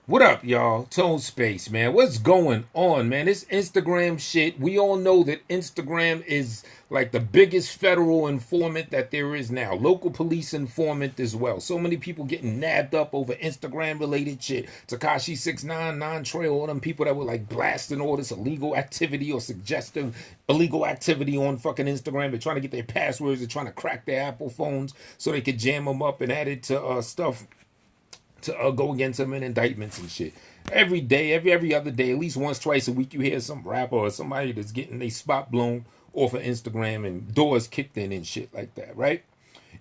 What up, y'all? Tone Space, man. What's going on, man? This Instagram shit, we all know that Instagram is like the biggest federal informant that there is now. Local police informant as well. So many people getting nabbed up over Instagram related shit. Takashi 699 Trail, all them people that were like blasting all this illegal activity or suggestive illegal activity on fucking Instagram. They're trying to get their passwords. They're trying to crack their Apple phones so they could jam them up and add it to stuff to go against them in indictments and shit. Every day, every other day, at least once, twice a week, you hear some rapper or somebody that's getting their spot blown off of Instagram and doors kicked in and shit like that, right?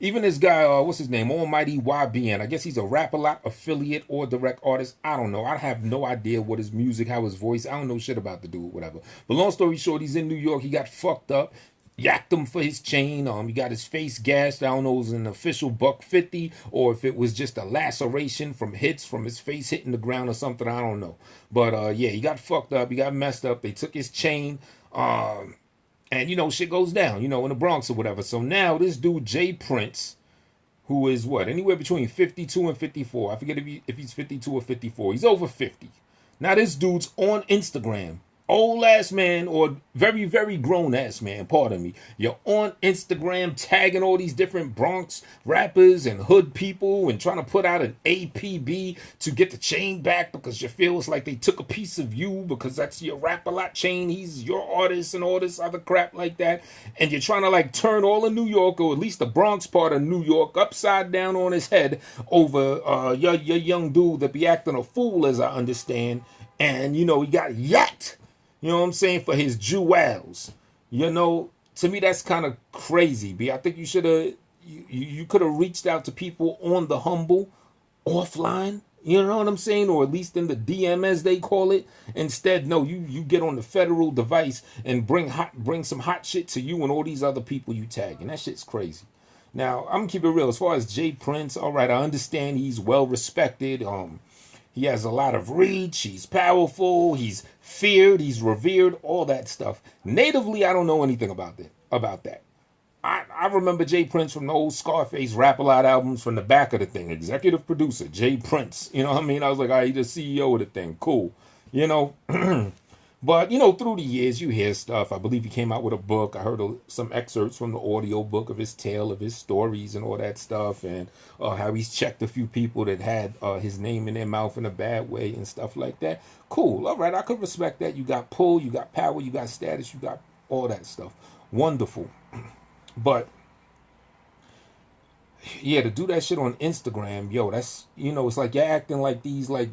Even this guy, what's his name? Almighty YBN. I guess he's a Rap-A-Lot affiliate or direct artist. I don't know. I have no idea what his music, how his voice. I don't know shit about the dude, whatever. But long story short, he's in New York. He got fucked up. Yacked him for his chain. He got his face gashed. I don't know if it was an official $150 or if it was just a laceration from hits from his face hitting the ground or something. I don't know. But yeah, he got fucked up. He got messed up. They took his chain. And shit goes down, in the Bronx or whatever. So now this dude, Jay Prince, who is what? Anywhere between 52 and 54. I forget if he's 52 or 54. He's over 50. Now this dude's on Instagram. Old ass man or very, very grown ass man, pardon me. You're on Instagram tagging all these different Bronx rappers and hood people and trying to put out an APB to get the chain back because you feel it's like they took a piece of you because that's your Rap-A-Lot chain. He's your artist and all this other crap like that. And you're trying to like turn all of New York or at least the Bronx part of New York upside down on his head over your young dude that be acting a fool as I understand. And he got yacked. You know what I'm saying? For his jewels. To me, that's kind of crazy, B. I think you should have, you could have reached out to people on the humble, offline. You know what I'm saying? Or at least in the DM as they call it. Instead, no, you get on the federal device and bring some hot shit to you and all these other people you tag. And that shit's crazy. Now, I'm gonna keep it real. As far as Jay Prince, all right, I understand he's well respected. He has a lot of reach. He's powerful. He's feared. He's revered. All that stuff. Natively, I don't know anything about that. I remember Jay Prince from the old Scarface Rap-A-Lot albums from the back of the thing. Executive producer, Jay Prince. You know what I mean? I was like, all right, he's the CEO of the thing. Cool. But, through the years, you hear stuff. I believe he came out with a book. I heard some excerpts from the audio book of his tale, of his stories and all that stuff. And how he's checked a few people that had his name in their mouth in a bad way and stuff like that. Cool. All right. I could respect that. You got pull, you got power, you got status, you got all that stuff. Wonderful. But, yeah, to do that shit on Instagram, yo, that's, it's like you're acting like these, like,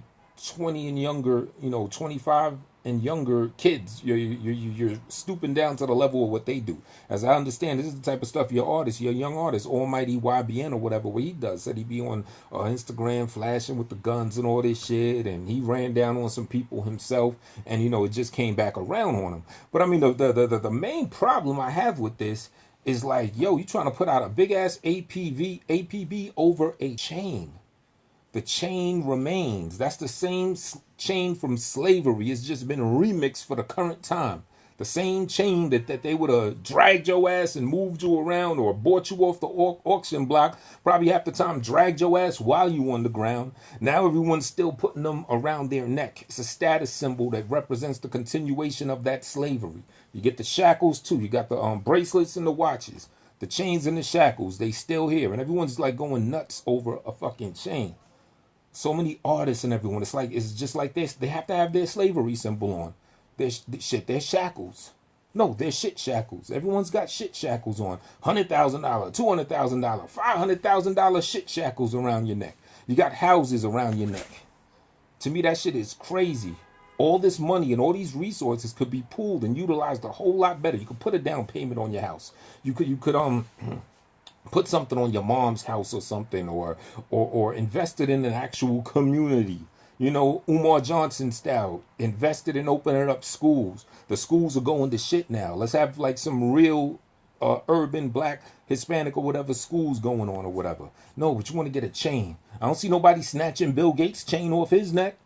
20 and younger, 25 and younger kids. You're stooping down to the level of what they do. As I understand, this is the type of stuff your young artist, Almighty YBN or whatever, what he does. Said he be on Instagram flashing with the guns and all this shit, and he ran down on some people himself, and it just came back around on him. But I mean, the main problem I have with this is like, yo, you trying to put out a big ass APB over a chain. The chain remains. That's the same chain from slavery. It's just been remixed for the current time. The same chain that they would have dragged your ass and moved you around or bought you off the auction block. Probably half the time dragged your ass while you on the ground. Now everyone's still putting them around their neck. It's a status symbol that represents the continuation of that slavery. You get the shackles too. You got the bracelets and the watches. The chains and the shackles, they still here. And everyone's like going nuts over a fucking chain. So many artists and everyone. It's just like this. They have to have their slavery symbol on. Their shackles. No, they're shit shackles. Everyone's got shit shackles on. $100,000, $200,000, $500,000 shit shackles around your neck. You got houses around your neck. To me, that shit is crazy. All this money and all these resources could be pooled and utilized a whole lot better. You could put a down payment on your house. You could put something on your mom's house or something, or invest it in an actual community. Umar Johnson style, invested in opening up schools. The schools are going to shit now. Let's have like some real urban black Hispanic or whatever schools going on or whatever. No, but you want to get a chain. I don't see nobody snatching Bill Gates' chain off his neck.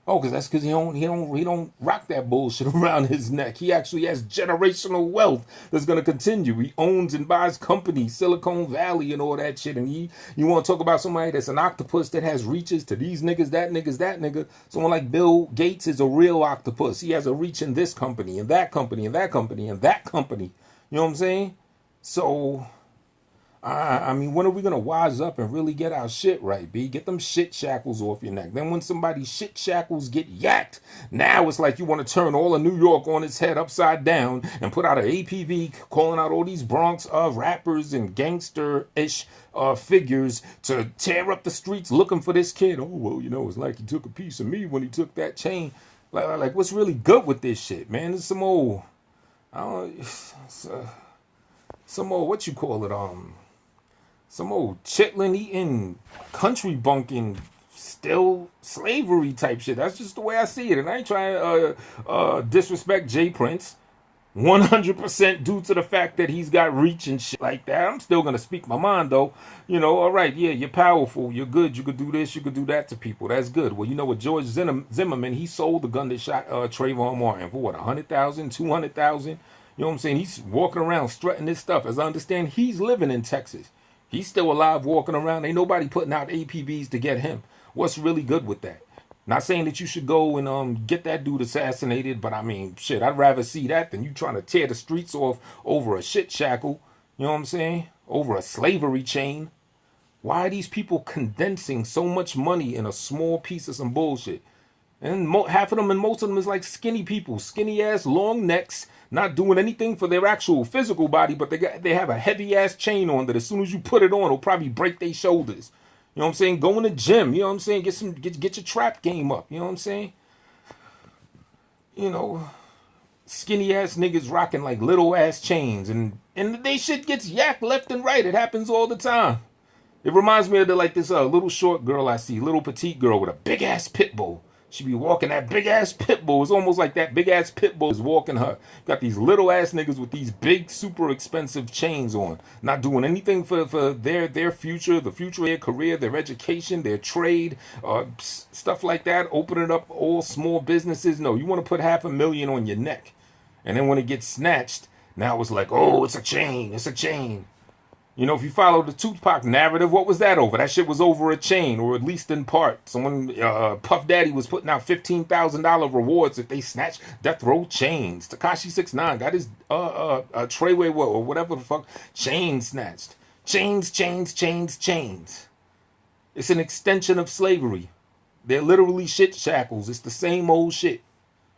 Oh, because he don't rock that bullshit around his neck. He actually has generational wealth that's gonna continue. He owns and buys companies, Silicon Valley and all that shit. And you want to talk about somebody that's an octopus that has reaches to these niggas, that niggas, that nigga. Someone like Bill Gates is a real octopus. He has a reach in this company and that company and that company and that company. You know what I'm saying? So I mean, when are we gonna wise up and really get our shit right, B? Get them shit shackles off your neck. Then when somebody's shit shackles get yacked, now it's like you want to turn all of New York on its head upside down and put out an APB calling out all these Bronx rappers and gangster-ish figures to tear up the streets looking for this kid. Oh, well, it's like he took a piece of me when he took that chain. Like what's really good with this shit, man? It's some old, I don't, some old, what you call it, some old chitlin eating, country bunking, still slavery type shit. That's just the way I see it. And I ain't trying to disrespect Jay Prince. 100% due to the fact that he's got reach and shit like that. I'm still gonna speak my mind though. All right, yeah, you're powerful, you're good, you could do this, you could do that to people. That's good. Well, with George Zimmerman, he sold the gun that shot Trayvon Martin for what, 100,000, 200,000. You know what I'm saying? He's walking around strutting this stuff. As I understand, he's living in Texas. He's still alive, walking around. Ain't nobody putting out APBs to get him. What's really good with that? Not saying that you should go and get that dude assassinated, but I mean, shit, I'd rather see that than you trying to tear the streets off over a shit shackle. You know what I'm saying? Over a slavery chain. Why are these people condensing so much money in a small piece of some bullshit? And half of them and most of them is like skinny people, skinny ass, long necks, not doing anything for their actual physical body, but they have a heavy ass chain on that as soon as you put it on, it'll probably break their shoulders. You know what I'm saying? Go in the gym. You know what I'm saying? Get your trap game up. You know what I'm saying? Skinny ass niggas rocking like little ass chains, and they shit gets yacked left and right. It happens all the time. It reminds me of this little short girl I see, little petite girl with a big ass pit bull. She be walking that big ass pit bull. It's almost like that big ass pit bull is walking her. Got these little ass niggas with these big, super expensive chains on, not doing anything for their future, the future of their career, their education, their trade, stuff like that. Opening up all small businesses. No, you want to put $500,000 on your neck, and then when it gets snatched, now it's like, oh, it's a chain, it's a chain. If you follow the Tupac narrative, what was that over? That shit was over a chain, or at least in part. Someone, Puff Daddy was putting out $15,000 rewards if they snatched death row chains. Tekashi 6ix9ine got his Treyway or whatever the fuck chain snatched. Chains, chains, chains, chains. It's an extension of slavery. They're literally shit shackles. It's the same old shit.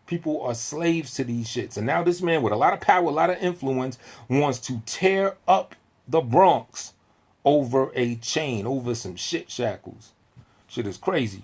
People are slaves to these shits. And now this man with a lot of power, a lot of influence, wants to tear up the Bronx over a chain, over some shit shackles. Shit is crazy.